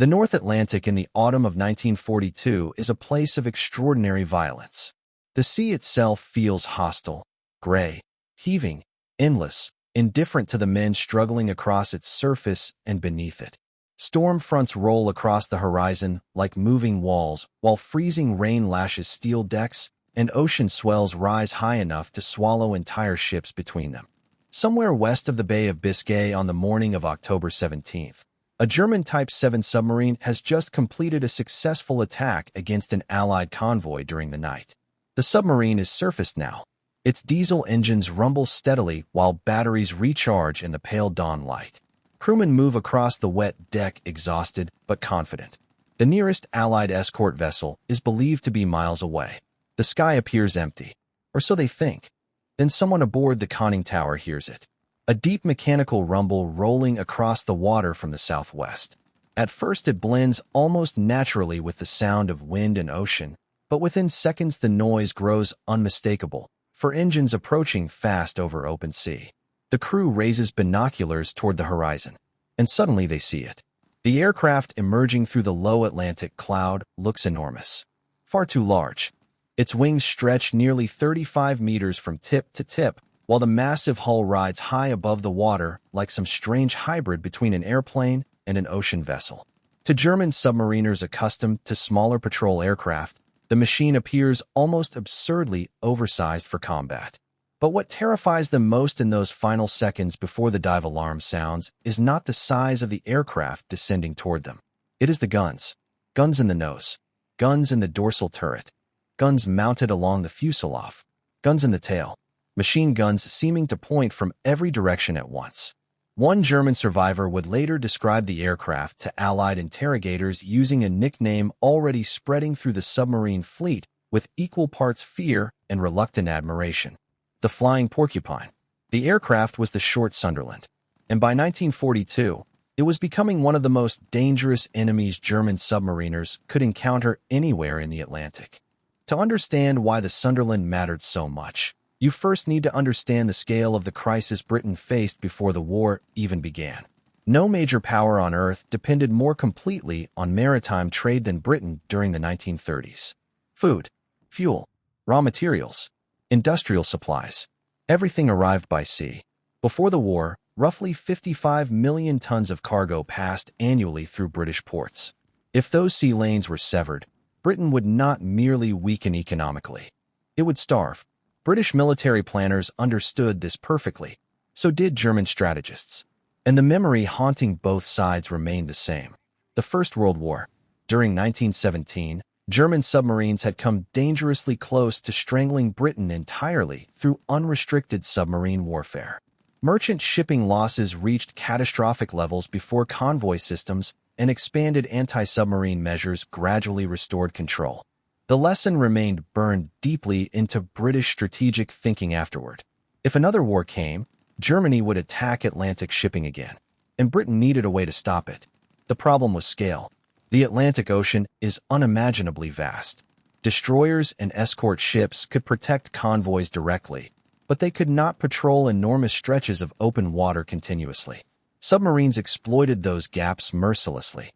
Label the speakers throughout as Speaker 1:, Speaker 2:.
Speaker 1: The North Atlantic in the autumn of 1942 is a place of extraordinary violence. The sea itself feels hostile, gray, heaving, endless, indifferent to the men struggling across its surface and beneath it. Storm fronts roll across the horizon like moving walls, while freezing rain lashes steel decks, and ocean swells rise high enough to swallow entire ships between them. Somewhere west of the Bay of Biscay on the morning of October 17th, a German Type VII submarine has just completed a successful attack against an Allied convoy during the night. The submarine is surfaced now. Its diesel engines rumble steadily while batteries recharge in the pale dawn light. Crewmen move across the wet deck exhausted but confident. The nearest Allied escort vessel is believed to be miles away. The sky appears empty, or so they think. Then someone aboard the conning tower hears it. A deep mechanical rumble rolling across the water from the southwest. At first it blends almost naturally with the sound of wind and ocean, but within seconds the noise grows unmistakable, for engines approaching fast over open sea. The crew raises binoculars toward the horizon, and suddenly they see it. The aircraft emerging through the low Atlantic cloud looks enormous. Far too large. Its wings stretch nearly 35 meters from tip to tip, while the massive hull rides high above the water like some strange hybrid between an airplane and an ocean vessel. To German submariners accustomed to smaller patrol aircraft, the machine appears almost absurdly oversized for combat. But what terrifies them most in those final seconds before the dive alarm sounds is not the size of the aircraft descending toward them. It is the guns. Guns in the nose. Guns in the dorsal turret. Guns mounted along the fuselage. Guns in the tail. Machine guns seeming to point from every direction at once. One German survivor would later describe the aircraft to Allied interrogators using a nickname already spreading through the submarine fleet with equal parts fear and reluctant admiration. The Flying Porcupine. The aircraft was the short Sunderland, and by 1942, it was becoming one of the most dangerous enemies German submariners could encounter anywhere in the Atlantic. To understand why the Sunderland mattered so much, you first need to understand the scale of the crisis Britain faced before the war even began. No major power on Earth depended more completely on maritime trade than Britain during the 1930s. Food, fuel, raw materials, industrial supplies, everything arrived by sea. Before the war, roughly 55 million tons of cargo passed annually through British ports. If those sea lanes were severed, Britain would not merely weaken economically. It would starve. British military planners understood this perfectly. So did German strategists. And the memory haunting both sides remained the same. The First World War. During 1917, German submarines had come dangerously close to strangling Britain entirely through unrestricted submarine warfare. Merchant shipping losses reached catastrophic levels before convoy systems and expanded anti-submarine measures gradually restored control. The lesson remained burned deeply into British strategic thinking afterward. If another war came, Germany would attack Atlantic shipping again, and Britain needed a way to stop it. The problem was scale. The Atlantic Ocean is unimaginably vast. Destroyers and escort ships could protect convoys directly, but they could not patrol enormous stretches of open water continuously. Submarines exploited those gaps mercilessly.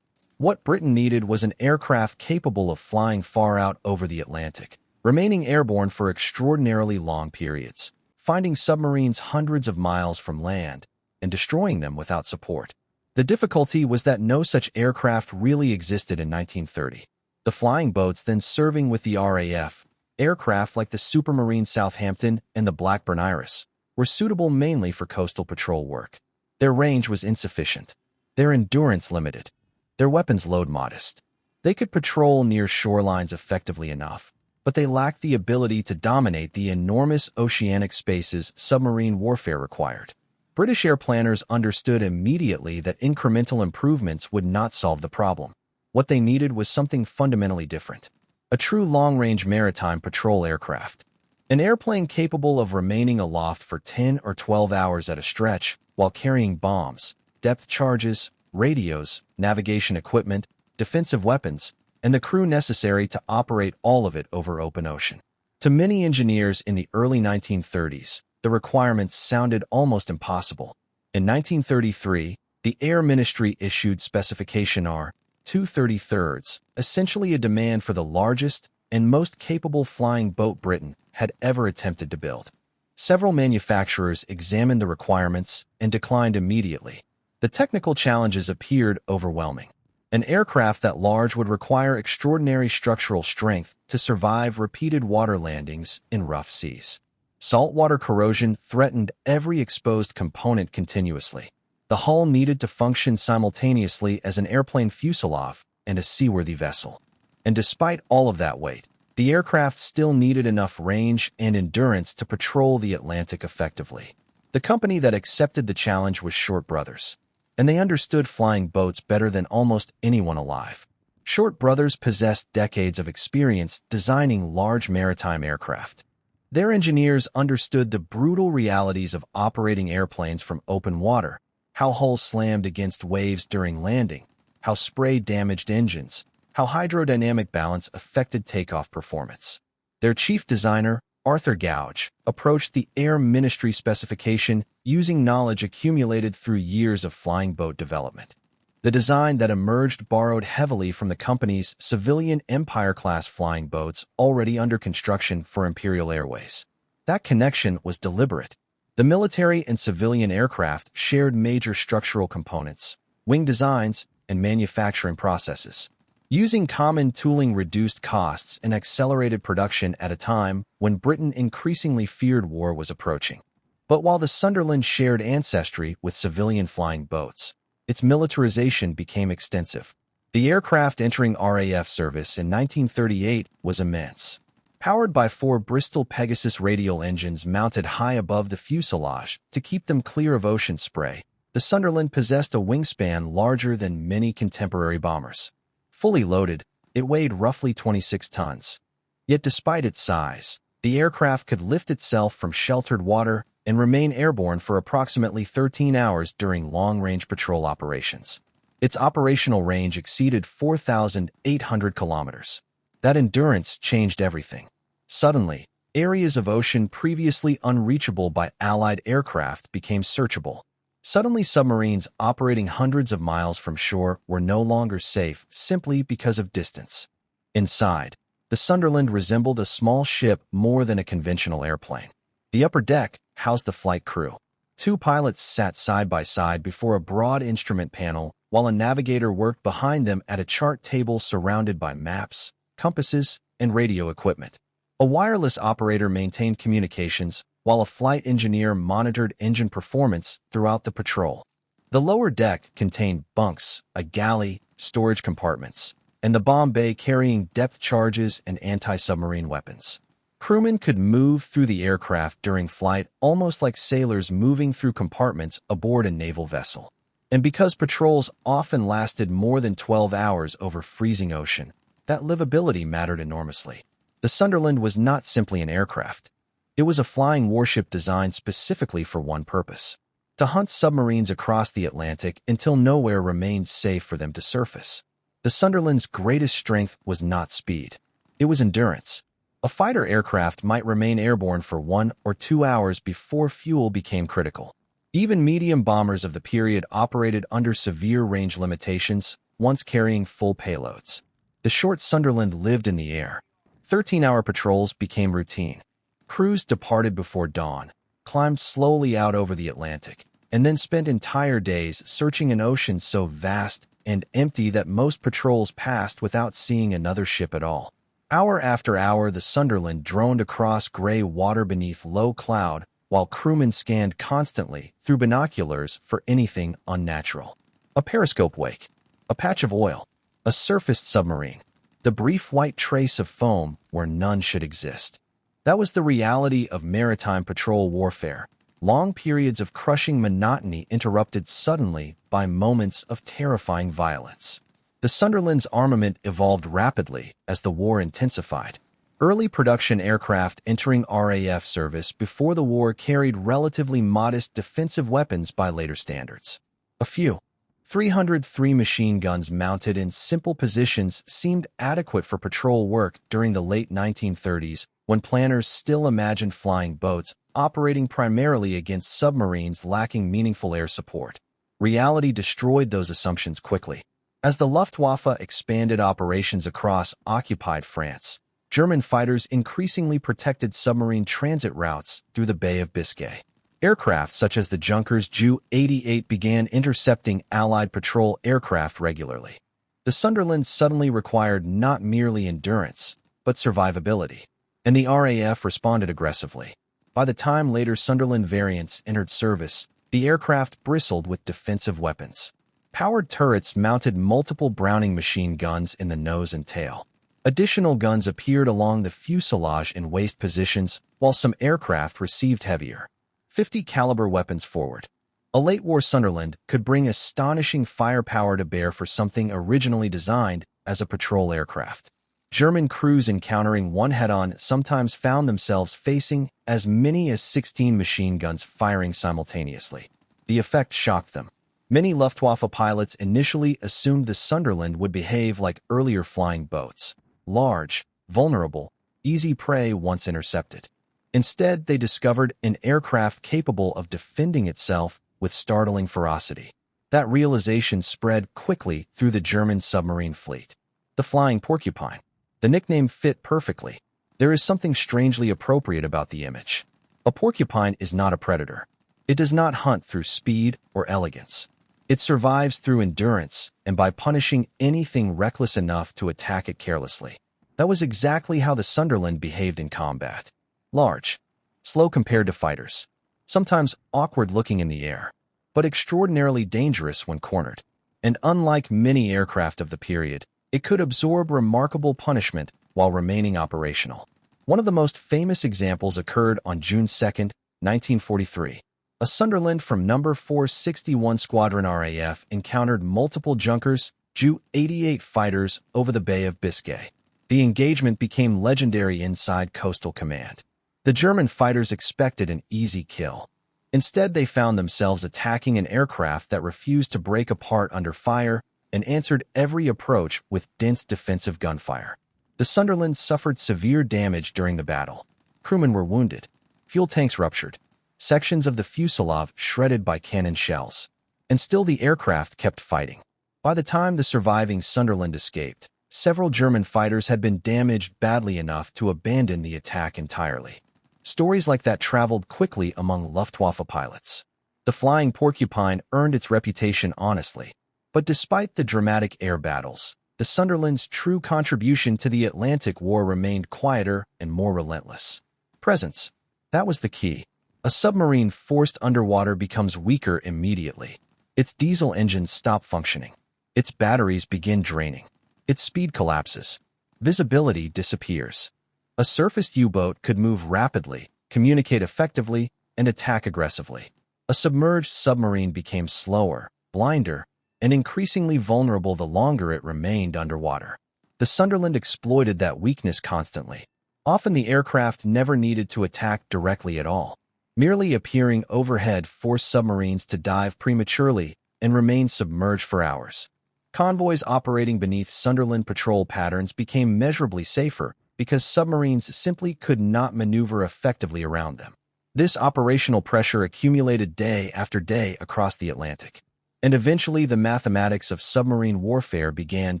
Speaker 1: What Britain needed was an aircraft capable of flying far out over the Atlantic, remaining airborne for extraordinarily long periods, finding submarines hundreds of miles from land, and destroying them without support. The difficulty was that no such aircraft really existed in 1930. The flying boats then serving with the RAF, aircraft like the Supermarine Southampton and the Blackburn Iris, were suitable mainly for coastal patrol work. Their range was insufficient, their endurance limited, their weapons load modest. They could patrol near shorelines effectively enough, but they lacked the ability to dominate the enormous oceanic spaces submarine warfare required. British air planners understood immediately that incremental improvements would not solve the problem. What they needed was something fundamentally different. A true long-range maritime patrol aircraft. An airplane capable of remaining aloft for 10 or 12 hours at a stretch while carrying bombs, depth charges, radios, navigation equipment, defensive weapons, and the crew necessary to operate all of it over open ocean. To many engineers in the early 1930s, the requirements sounded almost impossible. In 1933, the Air Ministry issued Specification R, 2/33, essentially a demand for the largest and most capable flying boat Britain had ever attempted to build. Several manufacturers examined the requirements and declined immediately. The technical challenges appeared overwhelming. An aircraft that large would require extraordinary structural strength to survive repeated water landings in rough seas. Saltwater corrosion threatened every exposed component continuously. The hull needed to function simultaneously as an airplane fuselage and a seaworthy vessel. And despite all of that weight, the aircraft still needed enough range and endurance to patrol the Atlantic effectively. The company that accepted the challenge was Short Brothers, and they understood flying boats better than almost anyone alive. Short Brothers possessed decades of experience designing large maritime aircraft. Their engineers understood the brutal realities of operating airplanes from open water, how hulls slammed against waves during landing, how spray damaged engines, how hydrodynamic balance affected takeoff performance. Their chief designer, Arthur Gouge, approached the Air Ministry specification using knowledge accumulated through years of flying boat development. The design that emerged borrowed heavily from the company's civilian Empire-class flying boats already under construction for Imperial Airways. That connection was deliberate. The military and civilian aircraft shared major structural components, wing designs, and manufacturing processes. Using common tooling reduced costs and accelerated production at a time when Britain increasingly feared war was approaching. But while the Sunderland shared ancestry with civilian flying boats, its militarization became extensive. The aircraft entering RAF service in 1938 was immense. Powered by 4 Bristol Pegasus radial engines mounted high above the fuselage to keep them clear of ocean spray, the Sunderland possessed a wingspan larger than many contemporary bombers. Fully loaded, it weighed roughly 26 tons. Yet despite its size, the aircraft could lift itself from sheltered water and remain airborne for approximately 13 hours during long-range patrol operations. Its operational range exceeded 4,800 kilometers. That endurance changed everything. Suddenly, areas of ocean previously unreachable by Allied aircraft became searchable. Suddenly, submarines operating hundreds of miles from shore were no longer safe simply because of distance. Inside, the Sunderland resembled a small ship more than a conventional airplane. The upper deck housed the flight crew. 2 pilots sat side by side before a broad instrument panel, while a navigator worked behind them at a chart table surrounded by maps, compasses, and radio equipment. A wireless operator maintained communications, while a flight engineer monitored engine performance throughout the patrol. The lower deck contained bunks, a galley, storage compartments, and the bomb bay carrying depth charges and anti-submarine weapons. Crewmen could move through the aircraft during flight almost like sailors moving through compartments aboard a naval vessel. And because patrols often lasted more than 12 hours over freezing ocean, that livability mattered enormously. The Sunderland was not simply an aircraft. It was a flying warship designed specifically for one purpose: to hunt submarines across the Atlantic until nowhere remained safe for them to surface. The Sunderland's greatest strength was not speed. It was endurance. A fighter aircraft might remain airborne for 1 or 2 hours before fuel became critical. Even medium bombers of the period operated under severe range limitations, once carrying full payloads. The short Sunderland lived in the air. 13-hour patrols became routine. Crews departed before dawn, climbed slowly out over the Atlantic, and then spent entire days searching an ocean so vast and empty that most patrols passed without seeing another ship at all. Hour after hour, the Sunderland droned across gray water beneath low cloud, while crewmen scanned constantly through binoculars for anything unnatural. A periscope wake, a patch of oil, a surfaced submarine, the brief white trace of foam where none should exist. That was the reality of maritime patrol warfare. Long periods of crushing monotony interrupted suddenly by moments of terrifying violence. The Sunderland's armament evolved rapidly as the war intensified. Early production aircraft entering RAF service before the war carried relatively modest defensive weapons by later standards. A few 303 machine guns mounted in simple positions seemed adequate for patrol work during the late 1930s, when planners still imagined flying boats operating primarily against submarines lacking meaningful air support. Reality destroyed those assumptions quickly. As the Luftwaffe expanded operations across occupied France, German fighters increasingly protected submarine transit routes through the Bay of Biscay. Aircraft such as the Junkers Ju-88 began intercepting Allied patrol aircraft regularly. The Sunderland suddenly required not merely endurance, but survivability, and the RAF responded aggressively. By the time later Sunderland variants entered service, the aircraft bristled with defensive weapons. Powered turrets mounted multiple Browning machine guns in the nose and tail. Additional guns appeared along the fuselage in waist positions, while some aircraft received heavier 50 caliber weapons forward. A late-war Sunderland could bring astonishing firepower to bear for something originally designed as a patrol aircraft. German crews encountering one head-on sometimes found themselves facing as many as 16 machine guns firing simultaneously. The effect shocked them. Many Luftwaffe pilots initially assumed the Sunderland would behave like earlier flying boats, large, vulnerable, easy prey once intercepted. Instead, they discovered an aircraft capable of defending itself with startling ferocity. That realization spread quickly through the German submarine fleet. The Flying Porcupine. The nickname fit perfectly. There is something strangely appropriate about the image. A porcupine is not a predator. It does not hunt through speed or elegance. It survives through endurance and by punishing anything reckless enough to attack it carelessly. That was exactly how the Sunderland behaved in combat. Large, slow compared to fighters, sometimes awkward-looking in the air, but extraordinarily dangerous when cornered. And unlike many aircraft of the period, it could absorb remarkable punishment while remaining operational. One of the most famous examples occurred on June 2, 1943. A Sunderland from No. 461 Squadron RAF encountered multiple Junkers Ju-88 fighters over the Bay of Biscay. The engagement became legendary inside Coastal Command. The German fighters expected an easy kill. Instead, they found themselves attacking an aircraft that refused to break apart under fire and answered every approach with dense defensive gunfire. The Sunderland suffered severe damage during the battle. Crewmen were wounded. Fuel tanks ruptured. Sections of the fuselage shredded by cannon shells. And still the aircraft kept fighting. By the time the surviving Sunderland escaped, several German fighters had been damaged badly enough to abandon the attack entirely. Stories like that traveled quickly among Luftwaffe pilots. The Flying Porcupine earned its reputation honestly. But despite the dramatic air battles, the Sunderland's true contribution to the Atlantic War remained quieter and more relentless. Presence. That was the key. A submarine forced underwater becomes weaker immediately. Its diesel engines stop functioning. Its batteries begin draining. Its speed collapses. Visibility disappears. A surfaced U-boat could move rapidly, communicate effectively, and attack aggressively. A submerged submarine became slower, blinder, and increasingly vulnerable the longer it remained underwater. The Sunderland exploited that weakness constantly. Often the aircraft never needed to attack directly at all. Merely appearing overhead forced submarines to dive prematurely and remain submerged for hours. Convoys operating beneath Sunderland patrol patterns became measurably safer because submarines simply could not maneuver effectively around them. This operational pressure accumulated day after day across the Atlantic. And eventually the mathematics of submarine warfare began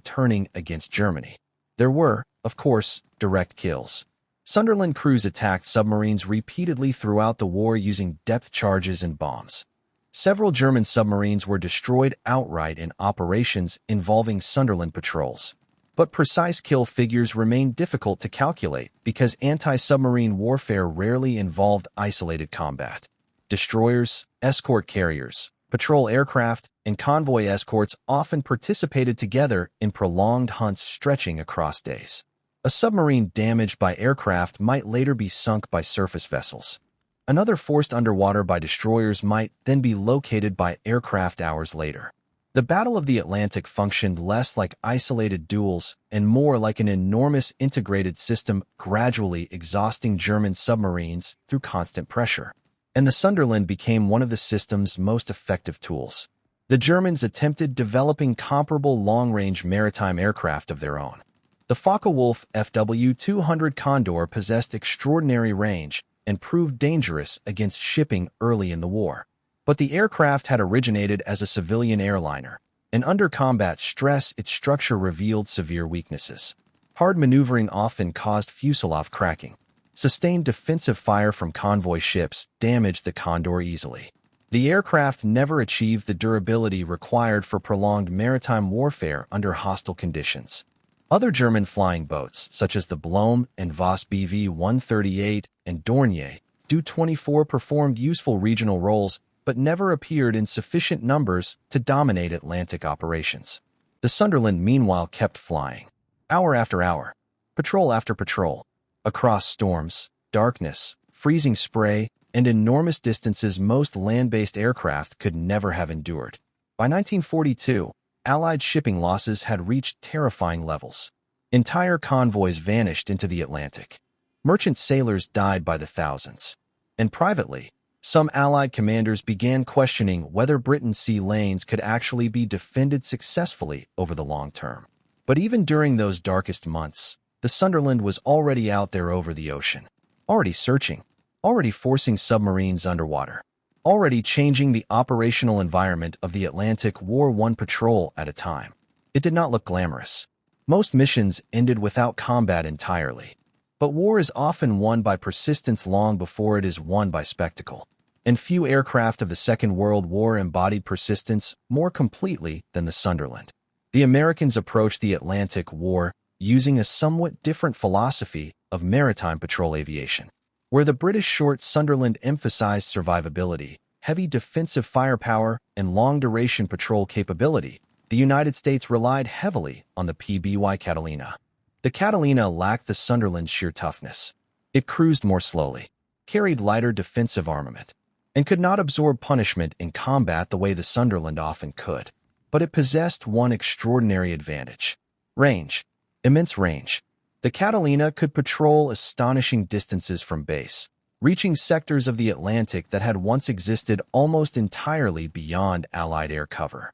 Speaker 1: turning against Germany. There were, of course, direct kills. Sunderland crews attacked submarines repeatedly throughout the war using depth charges and bombs. Several German submarines were destroyed outright in operations involving Sunderland patrols. But precise kill figures remain difficult to calculate because anti-submarine warfare rarely involved isolated combat. Destroyers, escort carriers, patrol aircraft, and convoy escorts often participated together in prolonged hunts stretching across days. A submarine damaged by aircraft might later be sunk by surface vessels. Another forced underwater by destroyers might then be located by aircraft hours later. The Battle of the Atlantic functioned less like isolated duels and more like an enormous integrated system gradually exhausting German submarines through constant pressure. And the Sunderland became one of the system's most effective tools. The Germans attempted developing comparable long-range maritime aircraft of their own. The Focke-Wulf FW-200 Condor possessed extraordinary range and proved dangerous against shipping early in the war. But the aircraft had originated as a civilian airliner. and under combat stress its structure revealed severe weaknesses. Hard maneuvering often caused fuselage cracking. Sustained defensive fire from convoy ships damaged the Condor easily. The aircraft never achieved the durability required for prolonged maritime warfare under hostile conditions. Other German flying boats, such as the Blohm and Voss BV-138 and Dornier, Do-24 performed useful regional roles but never appeared in sufficient numbers to dominate Atlantic operations. The Sunderland meanwhile kept flying, hour after hour, patrol after patrol, across storms, darkness, freezing spray, and enormous distances most land-based aircraft could never have endured. By 1942, Allied shipping losses had reached terrifying levels. Entire convoys vanished into the Atlantic. Merchant sailors died by the thousands. And privately, some Allied commanders began questioning whether Britain's sea lanes could actually be defended successfully over the long term. But even during those darkest months, the Sunderland was already out there over the ocean, already searching, already forcing submarines underwater, already changing the operational environment of the Atlantic War one patrol at a time. It did not look glamorous. Most missions ended without combat entirely. But war is often won by persistence long before it is won by spectacle. And few aircraft of the Second World War embodied persistence more completely than the Sunderland. The Americans approached the Atlantic War using a somewhat different philosophy of maritime patrol aviation. Where the British short Sunderland emphasized survivability, heavy defensive firepower, and long-duration patrol capability, the United States relied heavily on the PBY Catalina. The Catalina lacked the Sunderland's sheer toughness. It cruised more slowly, carried lighter defensive armament, and could not absorb punishment in combat the way the Sunderland often could. But it possessed one extraordinary advantage: range, immense range. The Catalina could patrol astonishing distances from base, reaching sectors of the Atlantic that had once existed almost entirely beyond Allied air cover.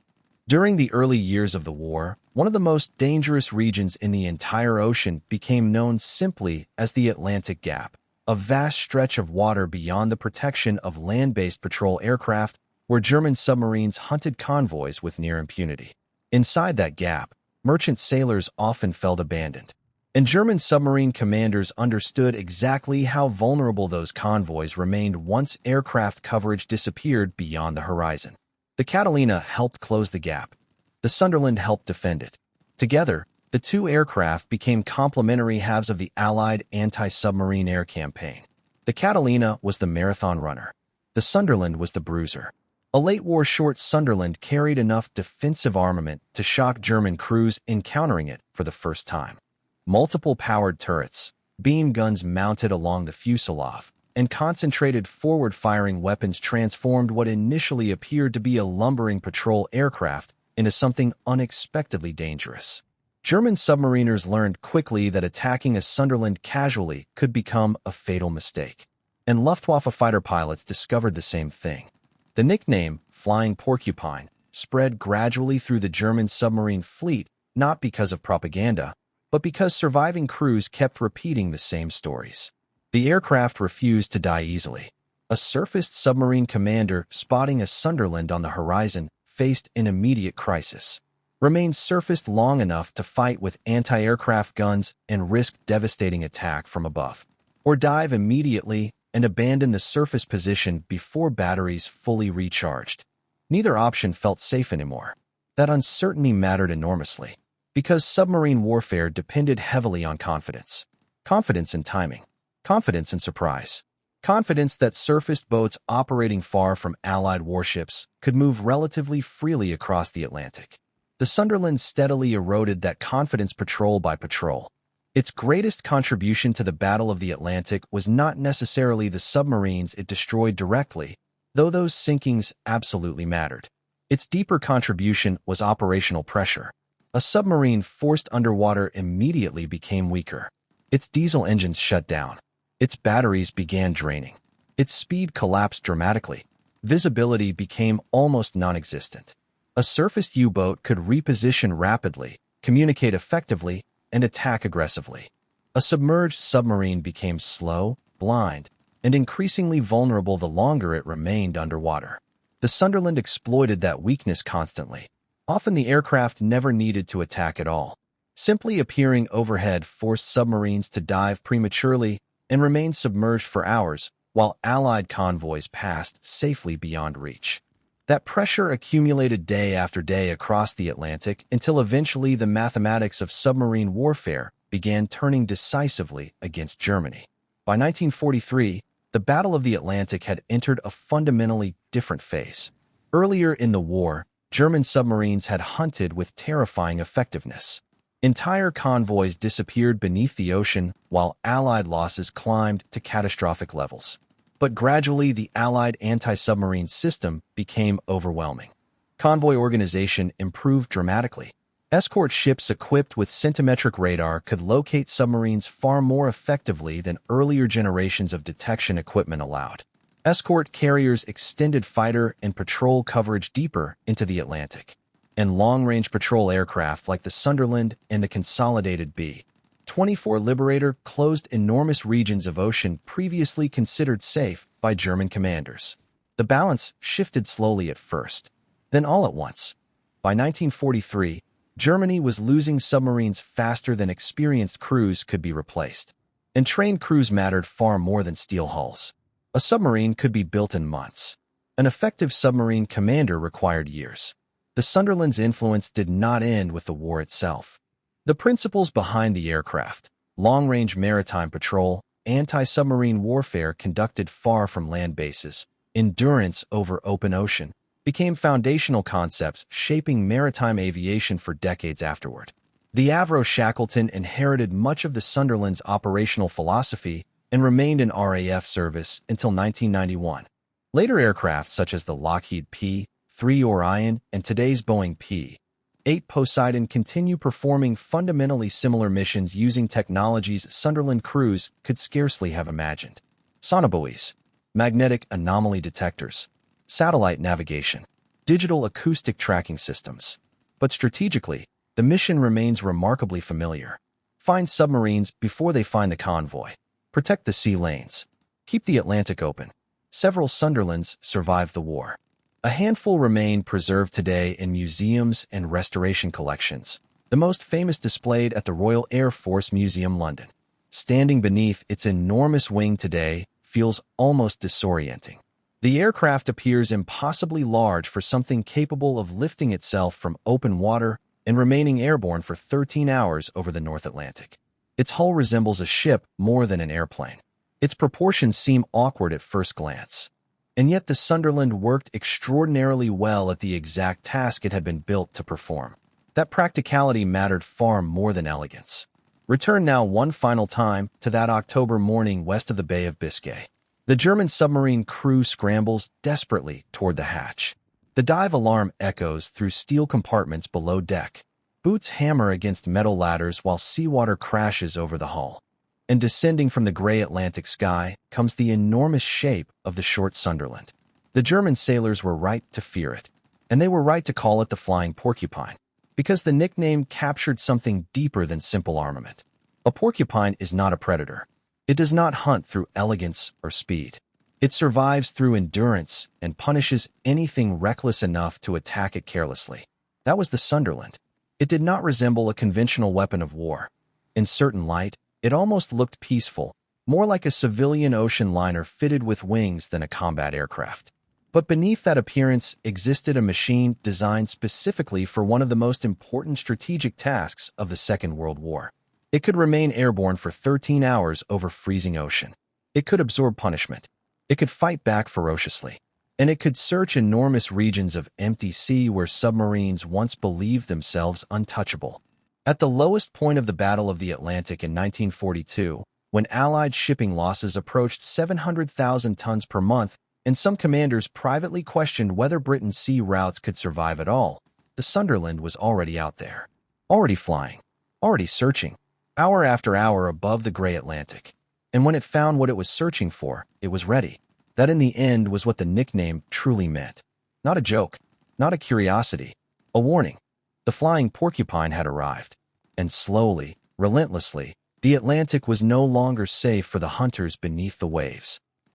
Speaker 1: During the early years of the war, one of the most dangerous regions in the entire ocean became known simply as the Atlantic Gap, a vast stretch of water beyond the protection of land-based patrol aircraft where German submarines hunted convoys with near impunity. Inside that gap, merchant sailors often felt abandoned. And German submarine commanders understood exactly how vulnerable those convoys remained once aircraft coverage disappeared beyond the horizon. The Catalina helped close the gap. The Sunderland helped defend it. Together, the two aircraft became complementary halves of the Allied anti-submarine air campaign. The Catalina was the marathon runner. The Sunderland was the bruiser. A late-war short Sunderland carried enough defensive armament to shock German crews encountering it for the first time. Multiple powered turrets, beam guns mounted along the fuselage, and concentrated forward-firing weapons transformed what initially appeared to be a lumbering patrol aircraft into something unexpectedly dangerous. German submariners learned quickly that attacking a Sunderland casually could become a fatal mistake. And Luftwaffe fighter pilots discovered the same thing. The nickname, Flying Porcupine, spread gradually through the German submarine fleet, not because of propaganda, but because surviving crews kept repeating the same stories. The aircraft refused to die easily. A surfaced submarine commander spotting a Sunderland on the horizon faced an immediate crisis. Remained surfaced long enough to fight with anti-aircraft guns and risk devastating attack from above. Or dive immediately and abandon the surface position before batteries fully recharged. Neither option felt safe anymore. That uncertainty mattered enormously. Because submarine warfare depended heavily on confidence. Confidence in timing. Confidence in surprise. Confidence that surfaced boats operating far from Allied warships could move relatively freely across the Atlantic. The Sunderland steadily eroded that confidence patrol by patrol. Its greatest contribution to the Battle of the Atlantic was not necessarily the submarines it destroyed directly, though those sinkings absolutely mattered. Its deeper contribution was operational pressure. A submarine forced underwater immediately became weaker. Its diesel engines shut down. Its batteries began draining. Its speed collapsed dramatically. Visibility became almost non-existent. A surfaced U-boat could reposition rapidly, communicate effectively, and attack aggressively. A submerged submarine became slow, blind, and increasingly vulnerable the longer it remained underwater. The Sunderland exploited that weakness constantly. Often the aircraft never needed to attack at all. Simply appearing overhead forced submarines to dive prematurely and remain submerged for hours while Allied convoys passed safely beyond reach. That pressure accumulated day after day across the Atlantic until eventually the mathematics of submarine warfare began turning decisively against Germany. By 1943, the Battle of the Atlantic had entered a fundamentally different phase. Earlier in the war, German submarines had hunted with terrifying effectiveness. Entire convoys disappeared beneath the ocean while Allied losses climbed to catastrophic levels. But gradually, the Allied anti-submarine system became overwhelming. Convoy organization improved dramatically. Escort ships equipped with centimetric radar could locate submarines far more effectively than earlier generations of detection equipment allowed. Escort carriers extended fighter and patrol coverage deeper into the Atlantic, and long-range patrol aircraft like the Sunderland and the consolidated B-24 Liberator closed enormous regions of ocean previously considered safe by German commanders. The balance shifted slowly at first, then all at once. By 1943, Germany was losing submarines faster than experienced crews could be replaced, and trained crews mattered far more than steel hulls. A submarine could be built in months. An effective submarine commander required years. The Sunderland's influence did not end with the war itself. The principles behind the aircraft, long-range maritime patrol, anti-submarine warfare conducted far from land bases, endurance over open ocean, became foundational concepts shaping maritime aviation for decades afterward. The Avro Shackleton inherited much of the Sunderland's operational philosophy and remained in RAF service until 1991. Later aircraft such as the Lockheed P-3 Orion and today's Boeing P-8 Poseidon continue performing fundamentally similar missions using technologies Sunderland crews could scarcely have imagined. Sonobuoys, magnetic anomaly detectors, satellite navigation, digital acoustic tracking systems. But strategically, the mission remains remarkably familiar. Find submarines before they find the convoy. Protect the sea lanes. Keep the Atlantic open. Several Sunderlands survived the war. A handful remain preserved today in museums and restoration collections, the most famous displayed at the Royal Air Force Museum, London. Standing beneath its enormous wing today feels almost disorienting. The aircraft appears impossibly large for something capable of lifting itself from open water and remaining airborne for 13 hours over the North Atlantic. Its hull resembles a ship more than an airplane. Its proportions seem awkward at first glance. And yet the Sunderland worked extraordinarily well at the exact task it had been built to perform. That practicality mattered far more than elegance. Return now one final time to that October morning west of the Bay of Biscay. The German submarine crew scrambles desperately toward the hatch. The dive alarm echoes through steel compartments below deck. Boots hammer against metal ladders while seawater crashes over the hull. And descending from the gray Atlantic sky comes the enormous shape of the short Sunderland. The German sailors were right to fear it, and they were right to call it the Flying Porcupine, because the nickname captured something deeper than simple armament. A porcupine is not a predator. It does not hunt through elegance or speed. It survives through endurance and punishes anything reckless enough to attack it carelessly. That was the Sunderland. It did not resemble a conventional weapon of war. In certain light, it almost looked peaceful, more like a civilian ocean liner fitted with wings than a combat aircraft. But beneath that appearance existed a machine designed specifically for one of the most important strategic tasks of the Second World War. It could remain airborne for 13 hours over freezing ocean. It could absorb punishment. It could fight back ferociously. And it could search enormous regions of empty sea where submarines once believed themselves untouchable. At the lowest point of the Battle of the Atlantic in 1942, when Allied shipping losses approached 700,000 tons per month, and some commanders privately questioned whether Britain's sea routes could survive at all, the Sunderland was already out there. Already flying. Already searching. Hour after hour above the gray Atlantic. And when it found what it was searching for, it was ready. That in the end was what the nickname truly meant. Not a joke. Not a curiosity. A warning. The Flying Porcupine had arrived. And slowly, relentlessly, the Atlantic was no longer safe for the hunters beneath the waves.